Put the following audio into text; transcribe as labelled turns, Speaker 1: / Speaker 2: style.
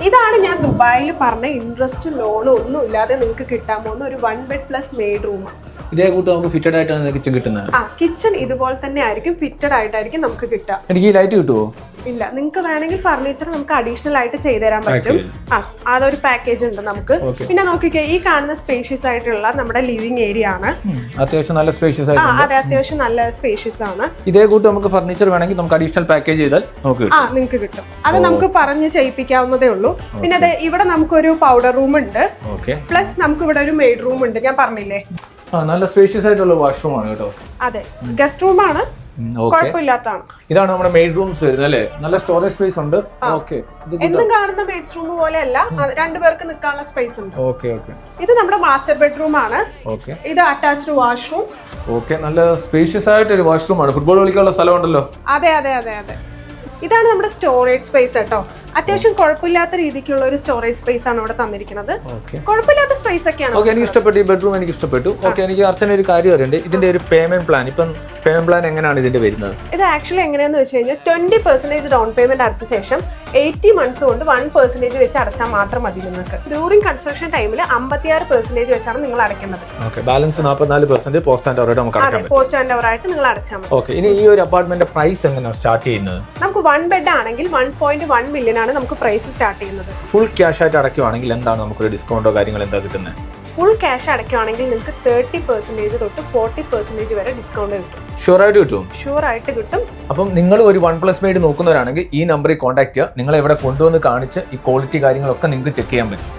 Speaker 1: ഇതാണ് ഞാൻ ദുബായിൽ പറഞ്ഞ ഇൻട്രസ്റ്റ് ലോൺ ഒന്നും ഇല്ലാതെ നിങ്ങൾക്ക് കിട്ടാൻ പോകുന്ന ഒരു 1 ബെഡ് പ്ലസ് മെയ്ഡ് റൂം.
Speaker 2: ഇതേ കൂട്ട് നമുക്ക് ഫിറ്റഡ് ആയിട്ടാണ് കിച്ചൺ കിട്ടുന്നത്.
Speaker 1: കിച്ചൺ ഇതുപോലെ തന്നെ ആയിരിക്കും, ഫിറ്റഡ് ആയിട്ടായിരിക്കും നമുക്ക് കിട്ടുക.
Speaker 2: എനിക്ക് ഈ ലൈറ്റ് കിട്ടുമോ?
Speaker 1: ഇല്ല, നിങ്ങൾക്ക് വേണമെങ്കിൽ ഫർണിച്ചർ നമുക്ക് അഡീഷണൽ ആയിട്ട് ചെയ്തു തരാൻ പറ്റും. അതൊരു പാക്കേജ് ഉണ്ട് നമുക്ക്. പിന്നെ നോക്കിക്കേ, ഈ കാണുന്ന സ്പേഷ്യസ് ആയിട്ടുള്ള നമ്മുടെ ലിവിംഗ് ഏരിയ ആണ്.
Speaker 2: അത്യാവശ്യം നല്ല സ്പേഷ്യസ് ആണ്.
Speaker 1: അതെ, അത്യാവശ്യം നല്ല സ്പേഷ്യസ് ആണ്.
Speaker 2: ഇതേ കൂട്ട് നമുക്ക് ഫർണിച്ചർ വേണമെങ്കിൽ നമുക്ക് അഡീഷണൽ പാക്കേജ് ചെയ്താൽ
Speaker 1: നിങ്ങൾക്ക് കിട്ടും. അത് നമുക്ക് പറഞ്ഞ് ചെയ്യിപ്പിക്കാവുന്നതേ ഉള്ളൂ. പിന്നെ അതെ, ഇവിടെ നമുക്കൊരു പൗഡർ റൂം ഉണ്ട്, പ്ലസ് നമുക്ക് ഇവിടെ ഒരു മെയ്ഡ് റൂം ഉണ്ട്. ഞാൻ പറഞ്ഞില്ലേ,
Speaker 2: നല്ല സ്പേഷ്യസ് ആയിട്ടുള്ള വാഷ്റൂം ആണ് കേട്ടോ.
Speaker 1: അതെ, ഗസ്റ്റ് റൂം ആണ്, കുഴപ്പമില്ലാത്തതാണ്.
Speaker 2: ഇതാണ് നമ്മുടെ മെയ്ഡ് റൂംസ് വരുന്നത് അല്ലേ? നല്ല സ്റ്റോറേജ് സ്പേസ് ഉണ്ട്.
Speaker 1: എന്നും കാണുന്ന മെയ്ഡ് റൂം പോലെ അല്ല, രണ്ടുപേർക്ക് നിൽക്കാനുള്ള സ്പേസ് ഉണ്ട്. ഇത് നമ്മുടെ മാസ്റ്റർ ബെഡ്റൂം ആണ്. ഇത് അറ്റാച്ച്ഡ് വാഷ്റൂം.
Speaker 2: നല്ല സ്പേഷ്യസ് ആയിട്ട് ഒരു വാഷ്റൂം ആണ്. ഫുട്ബോൾ കളിക്കാനുള്ള സ്ഥലം ഉണ്ടല്ലോ.
Speaker 1: അതെ അതെ അതെ അതെ. ഇതാണ് നമ്മുടെ സ്റ്റോറേജ് സ്പേസ് കേട്ടോ. അത്യാവശ്യം കുഴപ്പമില്ലാത്ത രീതിക്കുള്ള ഒരു സ്റ്റോറേജ് സ്പേസ് ആണ് ഇവിടെ തന്നിരിക്കുന്നത്. കുഴപ്പമില്ലാത്ത സ്പേസ് ഒക്കെയാണ്.
Speaker 2: എനിക്ക് ഇഷ്ടപ്പെട്ടു, ഈ ബെഡ്റൂം എനിക്ക് ഇഷ്ടപ്പെട്ടു. എനിക്ക് അർച്ചന ഒരു കാര്യം അറിയണ്ടേ, ഇതിന്റെ ഒരു പേയ്മെന്റ് പ്ലാൻ, ഇപ്പം പേയ്മെന്റ് പ്ലാൻ എങ്ങനെയാണ് ഇതിന്റെ വരുന്നത്?
Speaker 1: ഇത് ആക്ച്വലി എങ്ങനെയാന്ന് വെച്ച് കഴിഞ്ഞാൽ 20% ഡൗൺ പേയ്മെന്റ് അടച്ച ശേഷം 80 months കൊണ്ട് 1% വെച്ച് അടച്ചാൽ മാത്രം മതി നിങ്ങൾക്ക്. ഡ്യൂറിംഗ് കൺസ്ട്രക്ഷൻ ടൈമിൽ 56% വെച്ചാണ് നിങ്ങൾ അടയ്ക്കുന്നത്.
Speaker 2: ബാലൻസ് 44% പോസ്റ്റ് ആൻഡ് ഓവർ നമുക്ക് അടയ്ക്കാം.
Speaker 1: പോസ്റ്റ് ആൻഡ് ഓവർ ആയിട്ട് നിങ്ങൾ അടച്ചാൽ മതി.
Speaker 2: ഇനി ഈ ഒരു അപ്പാർട്ട്മെന്റ് പ്രൈസ് എങ്ങനെയാണ് സ്റ്റാർട്ട് ചെയ്യുന്നത്?
Speaker 1: നമുക്ക് 1 ബെഡ് ആണെങ്കിൽ 1.1 million ആണ് നമുക്ക് പ്രൈസ് സ്റ്റാർട്ട് ചെയ്യുന്നത്.
Speaker 2: ഫുൾ ക്യാഷ് ആയിട്ട് അടയ്ക്കുവാണെങ്കിൽ എന്താണ് നമുക്കൊരു ഡിസ്കൗണ്ടോ കാര്യങ്ങൾ എന്താ കിട്ടുന്നത്?
Speaker 1: ഫുൾ ക്യാഷ് അടയ്ക്കുവാണെങ്കിൽ നിങ്ങൾക്ക് 30% തൊട്ട് 40% വരെ ഡിസ്കൗണ്ട് കിട്ടും.
Speaker 2: ഷുവർ ആയിട്ട് കിട്ടും?
Speaker 1: ഷുവർ ആയിട്ട് കിട്ടും.
Speaker 2: അപ്പം നിങ്ങൾ ഒരു 1+ മെയ്ഡ് നോക്കുന്നവരാണെങ്കിൽ ഈ നമ്പറിൽ കോൺടാക്ട് ചെയ്യുക. നിങ്ങൾ ഇവിടെ കൊണ്ടുവന്ന് കാണിച്ച് ഈ ക്വാളിറ്റി കാര്യങ്ങളൊക്കെ നിങ്ങൾക്ക് ചെക്ക് ചെയ്യാൻ പറ്റും.